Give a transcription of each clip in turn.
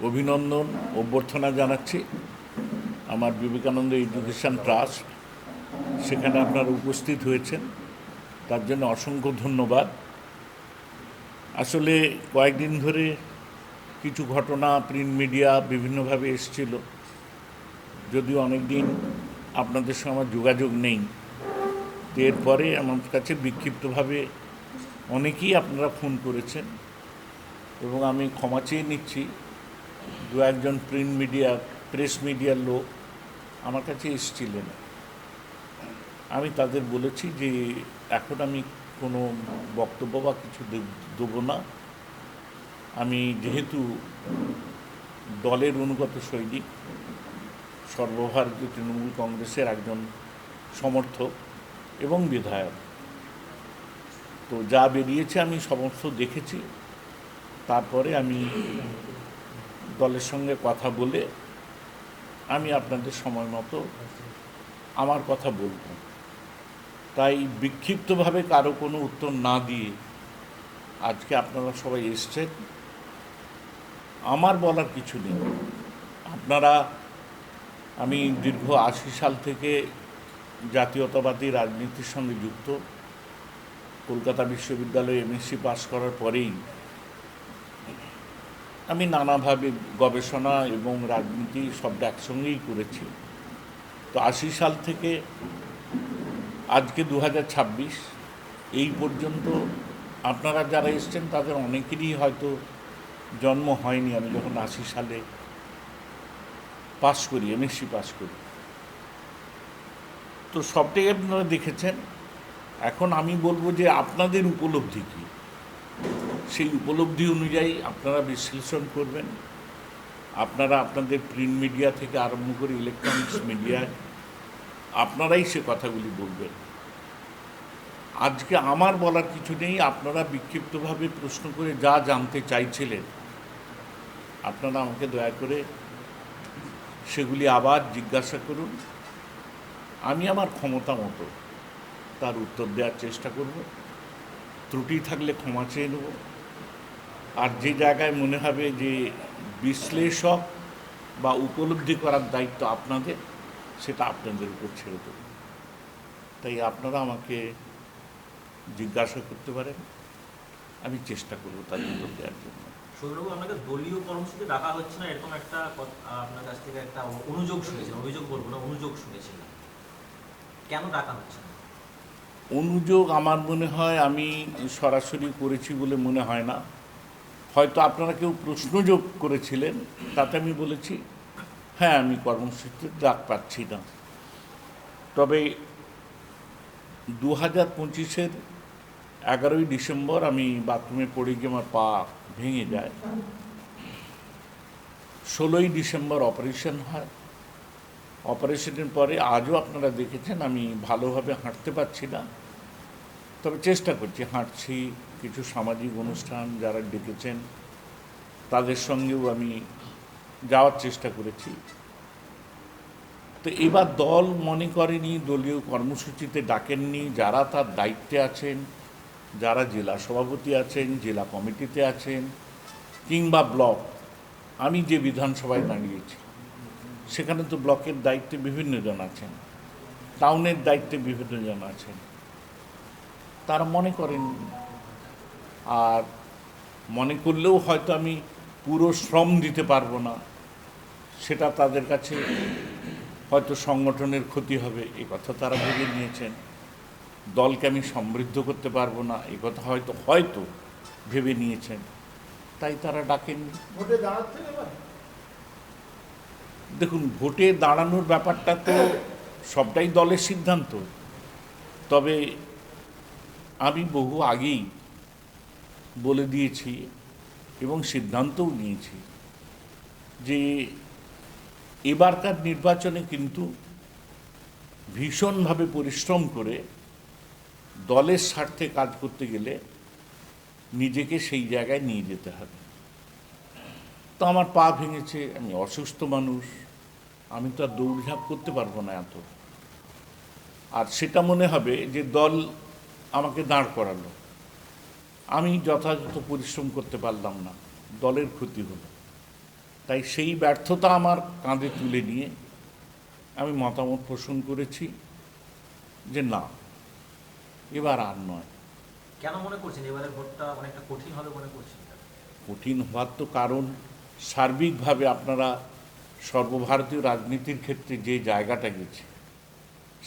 অভিনন্দন অভ্যর্থনা জানাচ্ছি আমার বিবেকানন্দ এডুকেশন ট্রাস্ট সেখানে আপনারা উপস্থিত হয়েছেন, তার জন্য অসংখ্য ধন্যবাদ। আসলে কয়েকদিন ধরে কিছু ঘটনা প্রিন্ট মিডিয়া বিভিন্নভাবে এসেছিল, যদিও অনেক দিন আপনাদের সঙ্গে আমার যোগাযোগ নেই। তো এরপরে আমার কাছে বিক্ষিপ্তভাবে অনেকেই আপনারা ফোন করেছেন এবং আমি ক্ষমা চেয়ে নিচ্ছি। দু একজন প্রিন্ট মিডিয়া প্রেস মিডিয়ার লোক আমার কাছে এসেছিলেন, আমি তাদের বলেছি যে এখন আমি কোনো বক্তব্য বা কিছু দেবো না। আমি যেহেতু দলের অনুগত সৈনিক, সর্বভারতীয় তৃণমূল কংগ্রেসের একজন সমর্থক এবং বিধায়ক, তো যা বেরিয়েছে আমি সমস্ত দেখেছি। তারপরে আমি দলের সঙ্গে কথা বলে আমি আপনাদের সময় মতো আমার কথা বলব। তাই বিক্ষিপ্তভাবে কারো কোনো উত্তর না দিয়ে আজকে আপনারা সবাই এসছেন, আমার বলার কিছু নেই। আপনারা, আমি দীর্ঘ ৮০ সাল থেকে জাতীয়তাবাদী রাজনীতির সঙ্গে যুক্ত। কলকাতা বিশ্ববিদ্যালয়ে এমএসসি পাস করার পরেই আমি নানাভাবে গবেষণা এবং রাজনীতি সবটা একসঙ্গেই করেছি। তো ৮০ সাল থেকে আজকে ২০২৬ এই পর্যন্ত আপনারা যারা এসছেন তাদের অনেকেরই হয়তো জন্ম হয়নি আমি যখন ৮০ সালে পাস করি, এমএসসি পাস করি। তো সবটাই আপনারা দেখেছেন। এখন আমি বলবো যে আপনাদের উপলব্ধি কী, সেই উপলব্ধি অনুযায়ী আপনারা বিশ্লেষণ করবেন। আপনারা আপনাদের প্রিন্ট মিডিয়া থেকে আরম্ভ করে ইলেকট্রনিক্স মিডিয়ায় আপনারাই সে কথাগুলি বলবেন। আজকে আমার বলার কিছু নেই। আপনারা বিক্ষিপ্তভাবে প্রশ্ন করে যা জানতে চাইছিলেন আপনারা আমাকে দয়া করে সেগুলি আবার জিজ্ঞাসা করুন। আমি আমার ক্ষমতা মতো তার উত্তর দেওয়ার চেষ্টা করব। ত্রুটি থাকলে ক্ষমা চেয়ে নেব। আর যে জায়গায় মনে হবে যে বিশ্লেষক বা উপলব্ধি করার দায়িত্ব আপনাদের, সেটা আপনাদের উপর ছেড়ে দেব। তাই আপনারা আমাকে জিজ্ঞাসা করতে পারেন, আমি চেষ্টা করব তার উত্তর দেওয়ার জন্য। সৌরভ, আপনাকে দলীয় কর্মসূচিতে ডাকা হচ্ছে না, এরকম একটা আপনার কাছ থেকে একটা অনুযোগ শুনেছিলাম, অভিযোগ বলবো না, অনুযোগ শুনেছিলাম। কেন ডাকা হচ্ছে না? অনুযোগ আমার মনে হয় আমি সরাসরি করেছি বলে মনে হয় না। হয়তো আপনারা কেউ প্রশ্নযোগ করেছিলেন, তাতে আমি বলেছি হ্যাঁ আমি কর্মসূচিতে ডাক পাচ্ছি না। তবে ২০২৫-এর ১১ই ডিসেম্বর আমি বাথরুমে পড়ে গিয়ে আমার পা ভেঙে যায়। ১৬ই ডিসেম্বর অপারেশন হয়। অপারেশনের পরে আজও আপনারা দেখেছেন আমি ভালোভাবে হাঁটতে পারছি না, তবে চেষ্টা করছি, হাঁটছি। কিছু সামাজিক অনুষ্ঠান যারা ডেকেছেন তাদের সঙ্গেও আমি যাওয়ার চেষ্টা করেছি। তো এবার দল মনে করেনি, দলীয় কর্মসূচিতে ডাকেননি। যারা তার দায়িত্বে আছেন, যারা জেলা সভাপতি আছেন, জেলা কমিটিতে আছেন, কিংবা ব্লক, আমি যে বিধানসভায় দাঁড়িয়েছি সেখানে তো ব্লকের দায়িত্বে বিভিন্ন জন আছেন, টাউনের দায়িত্বে বিভিন্ন জন আছেন, তারা মনে করেন। আর মনে করলেও হয়তো আমি পুরো শ্রম দিতে পারবো না, সেটা তাদের কাছে হয়তো সংগঠনের ক্ষতি হবে, এ কথা তারা ভেবে নিয়েছেন। দলকে আমি সমৃদ্ধ করতে পারবো না, এ কথা হয়তো ভেবে নিয়েছেন, তাই তারা ডাকেননি। ভোটে দাঁড়াচ্ছেন এবার? দেখুন, ভোটে দাঁড়ানোর ব্যাপারটা তো সবটাই দলের সিদ্ধান্ত। তবে আমি বহু আগেই বলে দিয়েছি এবং সিদ্ধান্তও নিয়েছি যে এবারকার নির্বাচনে কিন্তু ভীষণভাবে পরিশ্রম করে দলের স্বার্থে কাজ করতে গেলে নিজেকে সেই জায়গায় নিয়ে যেতে হবে। তো আমার পা ভেঙেছে, আমি অসুস্থ মানুষ, আমি তো আর দৌড়ঝাঁপ করতে পারবো না এত। আর সেটা মনে হবে যে দল আমাকে দাঁড় করালো, আমি যথাযথ পরিশ্রম করতে পারলাম না, দলের ক্ষতি হলো। তাই সেই ব্যর্থতা আমার কাঁধে তুলে নিয়ে আমি মতামত পোষণ করেছি যে না, এবার আর নয়। কেন মনে করছেন এবারের ভোটটা অনেকটা কঠিন হবে মনে করছেন? কঠিন হওয়ার তো কারণ সার্বিকভাবে আপনারা সর্বভারতীয় রাজনীতির ক্ষেত্রে যে জায়গাটা গেছে,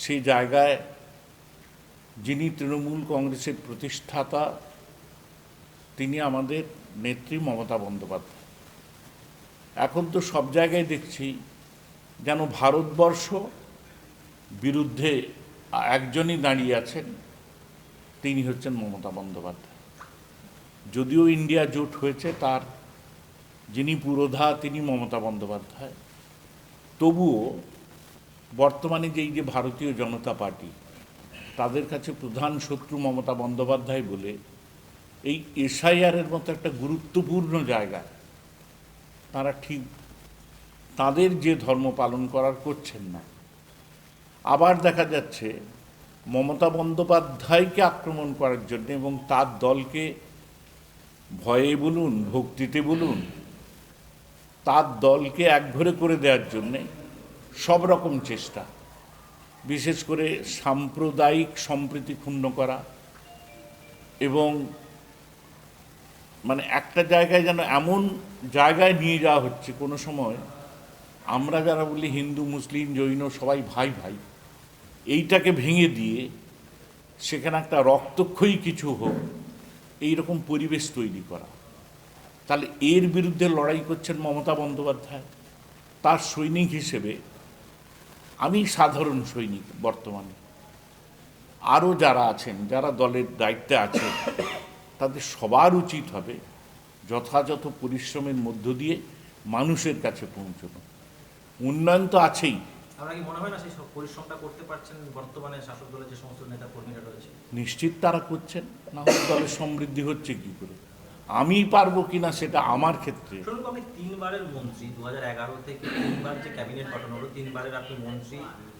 সেই জায়গায় যিনি তৃণমূল কংগ্রেসের প্রতিষ্ঠাতা, তিনি আমাদের নেত্রী মমতা বন্দ্যোপাধ্যায়। এখন তো সব জায়গায় দেখছি যেন ভারতবর্ষ বিরুদ্ধে একজনই দাঁড়িয়ে আছেন, তিনি হচ্ছেন মমতা বন্দ্যোপাধ্যায়। যদিও ইন্ডিয়া জোট হয়েছে, তার যিনি পুরোধা তিনি মমতা বন্দ্যোপাধ্যায়, তবুও বর্তমানে যে ভারতীয় জনতা পার্টি, তাদের কাছে প্রধান শত্রু মমতা বন্দ্যোপাধ্যায় বলে এই এসআইআরের মতো একটা গুরুত্বপূর্ণ জায়গায় তারা ঠিক তাদের যে ধর্ম পালন করার করছেন না। আবার দেখা যাচ্ছে মমতা বন্দ্যোপাধ্যায়কে আক্রমণ করার জন্য এবং তার দলকে ভয়ে বলুন, ভক্তিতে বলুন, তার দলকে একঘরে করে দেওয়ার জন্যে সব রকম চেষ্টা, বিশেষ করে সাম্প্রদায়িক সম্প্রীতি ক্ষুণ্ণ করা এবং মানে একটা জায়গায় যেন এমন জায়গায় নিয়ে যাওয়া হচ্ছে, কোনো সময় আমরা যারা বলি হিন্দু, মুসলিম, জৈন সবাই ভাই ভাই, এইটাকে ভেঙে দিয়ে সেখানে একটা রক্তক্ষয়ী কিছু হোক, এইরকম পরিবেশ তৈরি করা। তাহলে এর বিরুদ্ধে লড়াই করছেন মমতা বন্দ্যোপাধ্যায়। তার সৈনিক হিসেবে আমি সাধারণ সৈনিক, বর্তমানে আরও যারা আছেন, যারা দলের দায়িত্বে আছেন, তাদের সবার উচিত হবে যথাযথ পরিশ্রমের মধ্য দিয়ে মানুষের কাছে পৌঁছানো। উন্নয়ন তো আছেই। আপনার কি মনে হয় না সেই সব পরিশ্রমটা করতে পারছেন বর্তমানে শাসক দলের যে সমস্ত নেতা কর্মীরা রয়েছে? নিশ্চিত তারা করছেন, না হলে দলের সমৃদ্ধি হচ্ছে কি করে? আমি পারবো কিনা সেটা আমার ক্ষেত্রে। শুনুন, আপনি 3 বারের মন্ত্রী, 2011 থেকে 3 বার যে ক্যাবিনেট গঠন হলো, 3 বারের আপনি মন্ত্রী,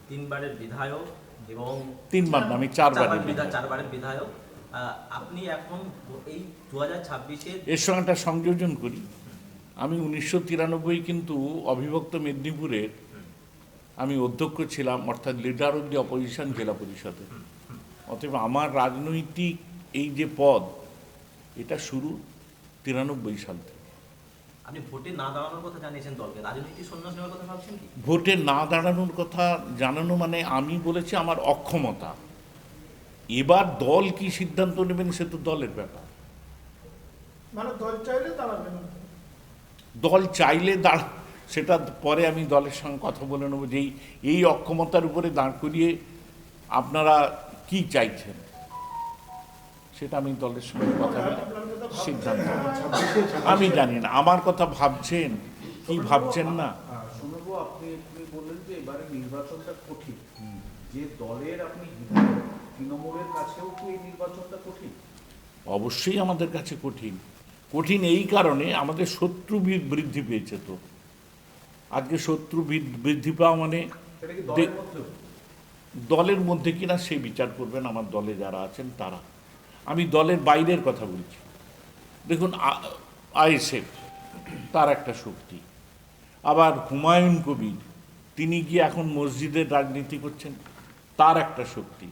3 বারের বিধায়ক এবং 3 বার না, আমি 4 বারের বিধায়ক। 4 বারের বিধায়ক। আপনি এখন এই 2026-এ এর সঙ্গে একটা সংযোজন করি, আমি 1993 কিন্তু অবিভক্ত মেদিনীপুরের আমি অধ্যক্ষ ছিলাম, অর্থাৎ লিডার অব দি অপোজিশন জেলা পরিষদে। অতএব আমার রাজনৈতিক এই যে পদ, এটা শুরু 93 সাল থেকে। আপনি ভোটে না দাঁড়ানোর কথা জানিয়েছেন দলকে, রাজনীতি সন্ন্যাস নেওয়ার কথা ভাবছেন কি? ভোটে না দাঁড়ানোর কথা জানানো মানে আমি বলেছি আমার অক্ষমতা। এবার দল কি সিদ্ধান্ত নেবেন সে তো দলের ব্যাপার। মানে দল চাইলে দাঁড়াবে না, দল চাইলে সেটা পরে আমি দলের সঙ্গে কথা বলে নেবো যে এই অক্ষমতার উপরে দাঁড় করিয়ে আপনারা কি চাইছেন, সেটা আমি দলের সঙ্গে কথা বলে সিদ্ধান্ত নেব। আমি জানি না আমার কথা ভাবছেন কি ভাবছেন না। শুনবো, আপনি বললেন যে এবারে নির্বাচনটা কঠিন, যে দলের আপনি বিধায়ক, তৃণমূলের কাছেও কি এই নির্বাচনটা কঠিন? অবশ্যই আমাদের কাছে কঠিন। কঠিন এই কারণে আমাদের শত্রু বৃদ্ধি পেয়েছে। তো আজকে শত্রু বৃদ্ধি পাওয়া মানে এটা কি দলের মধ্যেও? দলের মধ্যে কিনা সেই বিচার করবেন আমার দলে যারা আছেন তারা। আমি দলের বাইরের কথা বলছি। দেখুন আইএসএফ, তার একটা শক্তি। আবার হুমায়ুন কবির, তিনি গিয়ে এখন মসজিদের রাজনীতি করছেন, তার একটা শক্তি।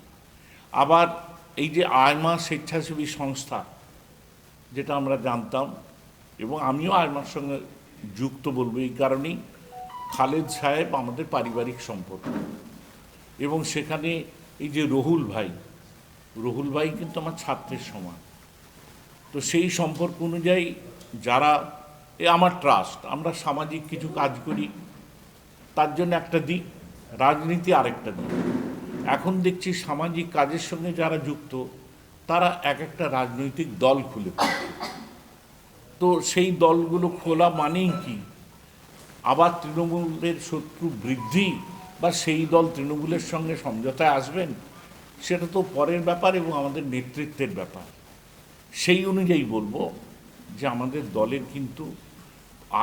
আবার এই যে আয়মা স্বেচ্ছাসেবী সংস্থা, যেটা আমরা জানতাম এবং আমিও আয়মার সঙ্গে যুক্ত বলবো এই কারণেই, খালেদ সাহেব আমাদের পারিবারিক সম্পর্ক, এবং সেখানে এই যে রহুল ভাই কিন্তু আমার ছাত্রের সমান। তো সেই সম্পর্ক অনুযায়ী যারা আমার ট্রাস্ট, আমরা সামাজিক কিছু কাজ করি, তার জন্য একটা দিক, রাজনীতি আরেকটা দিক। এখন দেখছি সামাজিক কাজের সঙ্গে যারা যুক্ত তারা এক একটা রাজনৈতিক দল খুলে ফেলছে। তো সেই দলগুলো খোলা মানেই কি আবার তৃণমূলের শত্রু বৃদ্ধি, বা সেই দল তৃণমূলের সঙ্গে সমঝোতায় আসবেন, সেটা তো পরের ব্যাপার এবং আমাদের নেতৃত্বের ব্যাপার। সেই অনুযায়ী বলবো যে আমাদের দলের কিন্তু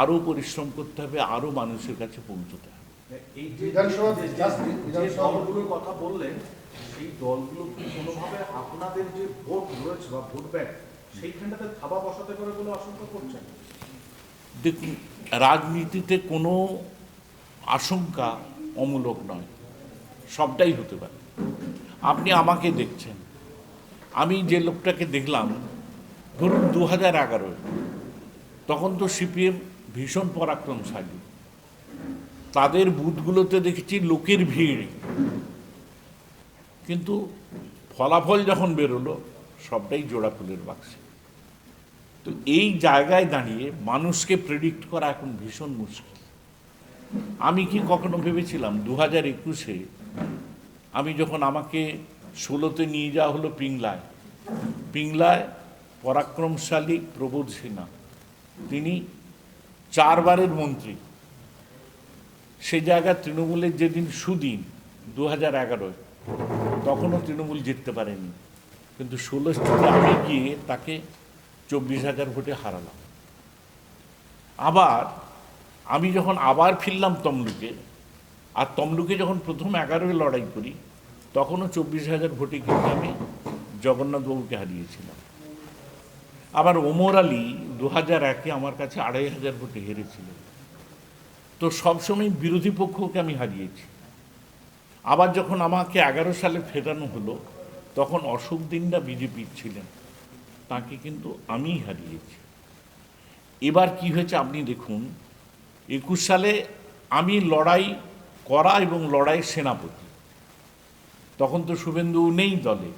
আরও পরিশ্রম করতে হবে, আরও মানুষের কাছে পৌঁছতে হবে। এই যে দলগুলোর কথা বললেন, সেই দলগুলো কি কোনোভাবে আপনাদের যে ভোট রয়েছে বা ভোট ব্যাংক, সেইখানটাতে থাবা বসাতে পারে বলে আশঙ্কা করছেন? দেখুন, রাজনীতিতে কোনো আশঙ্কা অমূলক নয়, সবটাই হতে পারে। আপনি আমাকে দেখছেন, আমি যে লোকটাকে দেখলাম, ধরুন 2011 তখন তো সিপিএম ভীষণ পরাক্রমশালী, তাদের বুথগুলোতে দেখেছি লোকের ভিড়, কিন্তু ফলাফল যখন বেরোলো সবটাই জোড়া ফুলের বাক্সে। তো এই জায়গায় দাঁড়িয়ে মানুষকে প্রেডিক্ট করা এখন ভীষণ মুশকিল। আমি কি কখনো ভেবেছিলাম 2021-এ আমি যখন আমাকে 16-তে নিয়ে যাওয়া হলো পিংলায় পরাক্রমশালী প্রবোধ সিনহা, তিনি 4 বারের মন্ত্রী, সে জায়গায় তৃণমূলের যেদিন সুদিন 2011-য়, তখনও তৃণমূল জিততে পারেনি, কিন্তু 16-তে আমি গিয়ে তাকে 24,000 ভোটে হারালাম। আবার আমি যখন আবার ফিরলাম তমলুকে, আর তমলুকে যখন প্রথম 11-এ লড়াই করি, তখনও 24,000 ভোটে কিন্তু আমি জগন্নাথবাবুকে হারিয়েছিলাম। আবার ওমর আলী 2001-এ আমার কাছে 2,500 ভোটে হেরেছিলেন। তো সবসময় বিরোধী পক্ষকে আমি হারিয়েছি। আবার যখন আমাকে 11 সালে ফেরানো হলো, তখন অশোক দিন্দা বিজেপির ছিলেন, তাকে কিন্তু আমিই হারিয়েছি। এবার কি হয়েছে আপনি দেখুন, 21 সালে আমি লড়াই করা এবং লড়াই সেনাপতি, তখন তো শুভেন্দু নেই দলে,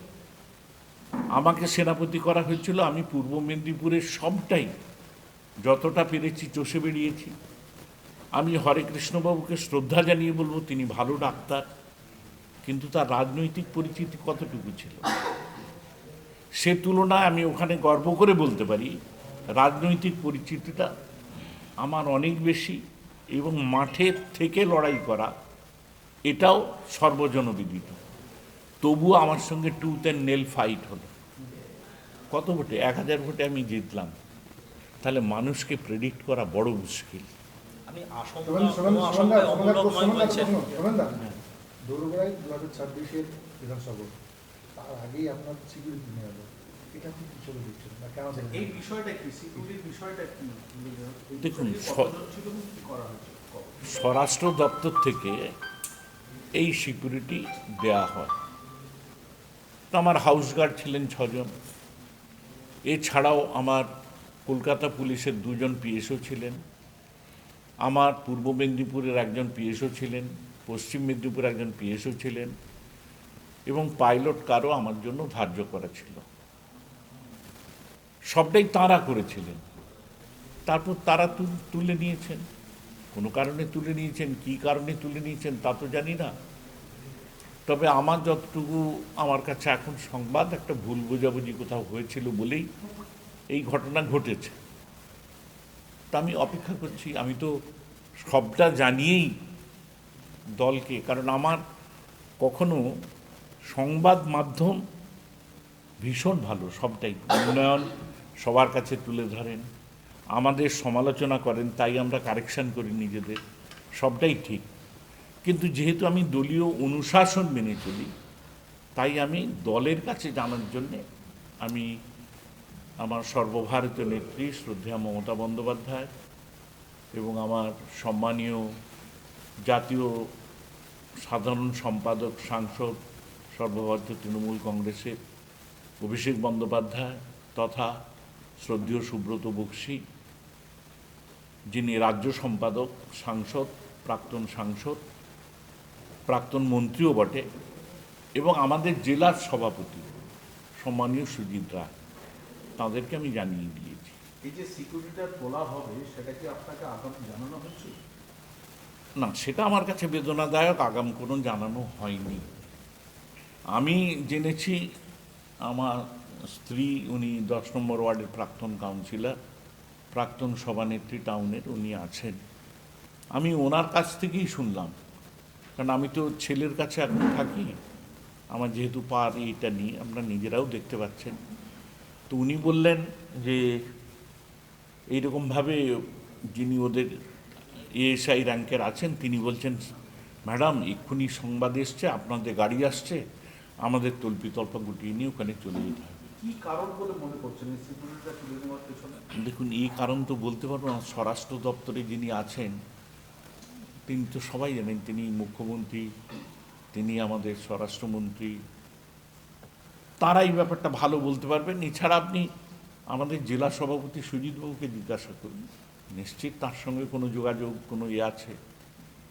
আমাকে সেনাপতি করা হয়েছিল। আমি পূর্ব মেদিনীপুরের সবটাই যতটা পেরেছি চষে বেরিয়েছি। আমি হরে কৃষ্ণবাবুকে শ্রদ্ধা জানিয়ে বলবো, তিনি ভালো ডাক্তার, কিন্তু তার রাজনৈতিক পরিচিতি কতটুকু ছিল, সে তুলনায় আমি ওখানে গর্ব করে বলতে পারি রাজনৈতিক পরিচিতিটা আমার অনেক বেশি, এবং মাঠের থেকে লড়াই করা এটাও সর্বজনবিদিত। তবুও আমার সঙ্গে টুথ অ্যান্ড নেল ফাইট হলো। কত ভোটে? 1000 ভোটে আমি জিতলাম। তাহলে মানুষকে প্রেডিক্ট করা বড় মুশকিল। আমি আশঙ্কায় অমূলক নয় বলছেন। দোরগোড়ায় 2026-এর বিধানসভা, তার আগেই আপনার সিকিউরিটি নিয়ে গেল, এটা আপনি কি চলে দিচ্ছেন না কেন? এই বিষয়টা কি, সিকিউরিটির বিষয়টা কি? দেখুন, কি করা হয়েছে? স্বরাষ্ট্র দপ্তর থেকে এই সিকিউরিটি দেয়া হয়। তো আমার হাউস গার্ড ছিলেন 6 জন, এছাড়াও আমার কলকাতা পুলিশের 2 জন পিএসও ছিলেন, আমার পূর্ব মেদিনীপুরের একজন পিএসও ছিলেন, পশ্চিম মেদিনীপুরের একজন পিএসও ছিলেন, এবং পাইলট কারও আমার জন্য ধার্য করা ছিল। সবটাই তাঁরা করেছিলেন। তারপর তারা তুলে নিয়েছেন, কোনো কারণে তুলে নিয়েছেন, কী কারণে তুলে নিয়েছেন তা তো জানি না। তবে আমার যতটুকু আমার কাছে এখন সংবাদ, একটা ভুল বোঝাবুঝি কোথাও হয়েছিল বলেই এই ঘটনা ঘটেছে। তা আমি অপেক্ষা করছি। আমি তো সবটা জানিয়েই দলকে, কারণ আমার কখনো সংবাদ মাধ্যম ভীষণ ভালো, সবটাই উন্নয়ন সবার কাছে তুলে ধরেন, আমাদের সমালোচনা করেন, তাই আমরা কারেকশন করি নিজেদের, সবটাই ঠিক। কিন্তু যেহেতু আমি দলীয় অনুশাসন মেনে চলি, তাই আমি দলের কাছে জানার জন্যে আমি আমার সর্বভারতীয় নেত্রী শ্রদ্ধেয়া মমতা বন্দ্যোপাধ্যায় এবং আমার সম্মানীয় জাতীয় সাধারণ সম্পাদক সাংসদ সর্বভারতীয় তৃণমূল কংগ্রেসের অভিষেক বন্দ্যোপাধ্যায় তথা শ্রদ্ধেয় সুব্রত বক্সী, যিনি রাজ্য সম্পাদক, সাংসদ, প্রাক্তন মন্ত্রীও বটে, এবং আমাদের জেলার সভাপতি সম্মানীয় সুজিত রায়, তাদেরকে আমি জানিয়ে দিয়েছি। এই যে সিকিউরিটিটা তোলা হবে, সেটা কি আপনাকে আগাম জানানো হয়েছে? না, সেটা আমার কাছে বেদনাদায়ক, আগাম কোনো জানানো হয়নি। আমি জেনেছি আমার স্ত্রী, উনি 10 নম্বর ওয়ার্ডের প্রাক্তন কাউন্সিলর, প্রাক্তন সভানেত্রী টাউনের, উনি আছেন। আমি ওনার কাছ থেকেই শুনলাম, কারণ আমি তো ছেলের কাছে এখন থাকি, আমার যেহেতু পার এইটা নিয়ে আপনারা নিজেরাও দেখতে পাচ্ছেন। তো উনি বললেন যে এইরকমভাবে যিনি ওদের এএসআই র্যাঙ্কের আছেন, তিনি বলছেন, ম্যাডাম এক্ষুনি সংবাদ এসছে, আপনাদের গাড়ি আসছে, আমাদের তল্পিতল্পা গুটিয়ে নিয়ে ওখানে চলে যেতে হবে। কি কারণ বলে মনে করছেন এই সিকিউরিটিটা তুলে নেওয়ার পেছনে? দেখুন, এই কারণ তো বলতে পারবো না। স্বরাষ্ট্র দপ্তরে যিনি আছেন তিনি তো সবাই জানেন, তিনি মুখ্যমন্ত্রী, তিনি আমাদের স্বরাষ্ট্রমন্ত্রী, তারা এই ব্যাপারটা ভালো বলতে পারবেন। এছাড়া আপনি আমাদের জেলা সভাপতি সুজিতবাবুকে জিজ্ঞাসা করুন, নিশ্চিত তার সঙ্গে কোনো যোগাযোগ, কোনো আছে,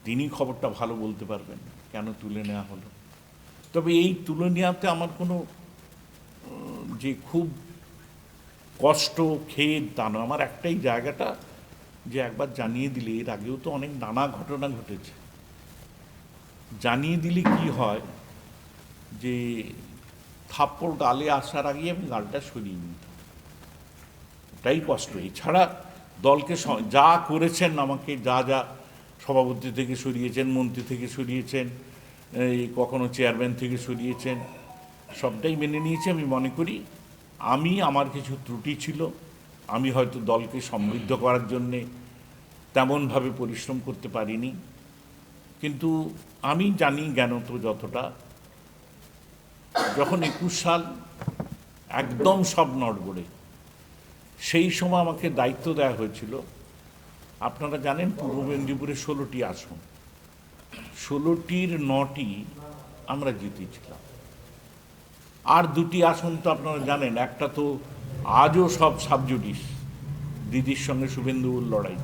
তিনি খবরটা ভালো বলতে পারবেন কেন তুলে নেওয়া হলো। তবে এই তুলে নেওয়াতে আমার কোনো যে খুব কষ্ট খেদ তা না। আমার একটাই জায়গাটা যে একবার জানিয়ে দিলে, এর আগেও তো অনেক নানা ঘটনা ঘটেছে, জানিয়ে দিলে কি হয় যে থাপ্পড় গালে আসার আগে আমি গালটা সরিয়ে নিতাম, এটাই কষ্ট। এছাড়া দলকে যা করেছেন আমাকে, যা যা সভাপতি থেকে সরিয়েছেন, মন্ত্রী থেকে সরিয়েছেন, এই কখনো চেয়ারম্যান থেকে সরিয়েছেন, সবটাই মেনে নিয়েছি। আমি মনে করি আমার কিছু ত্রুটি ছিল, আমি হয়তো দলকে সমৃদ্ধ করার জন্যে তেমনভাবে পরিশ্রম করতে পারিনি, কিন্তু আমি জানি জ্ঞানত যতটা, যখন 21 সাল একদম সব নড়বড়ে, সেই সময় আমাকে দায়িত্ব দেওয়া হয়েছিল। আপনারা জানেন পূর্ব মেদিনীপুরে 16টি আসন, 16টির 9টি আমরা জিতেছিলাম। আর 2টি আসন তো আপনারা জানেন, একটা তো আজও সব সাবজুডিস, দিদির সঙ্গে শুভেন্দুর লড়াই,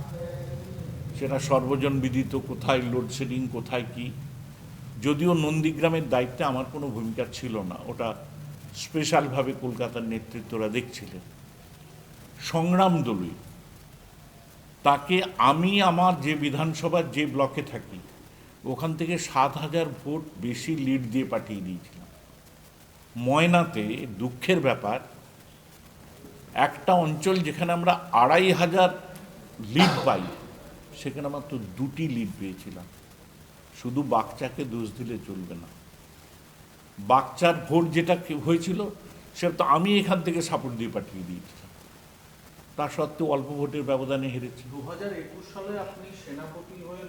সেটা সর্বজন বিদিত, কোথায় লোডশেডিং, কোথায় কি। যদিও নন্দীগ্রামের দায়িত্বে আমার কোনো ভূমিকা ছিল না, ওটা স্পেশালভাবে কলকাতার নেতৃত্বরা দেখছিলেন। সংগ্রাম দলুই তাকে আমি আমার যে বিধানসভার যে ব্লকে থাকি ওখান থেকে 7,000 ভোট বেশি লিড দিয়ে পাঠিয়ে দিয়েছিলাম। ময়নাতে দুঃখের ব্যাপার, একটা অঞ্চল যেখানে আমরা 2,500 লিড পাই, সেখানে মাত্র 2টি লিড পেয়েছিলাম। শুধু বাগচাকে দোষ দিলে চলবে না। বাগচার ভোট যেটা হয়েছিল সেটা তো আমি এখান থেকে সাপোর্ট দিয়ে পাঠিয়ে দিয়েছিলাম, তা সত্ত্বেও অল্প ভোটের ব্যবধানে হেরেছি। 2021 সালে আপনি সেনাপতি হয়ে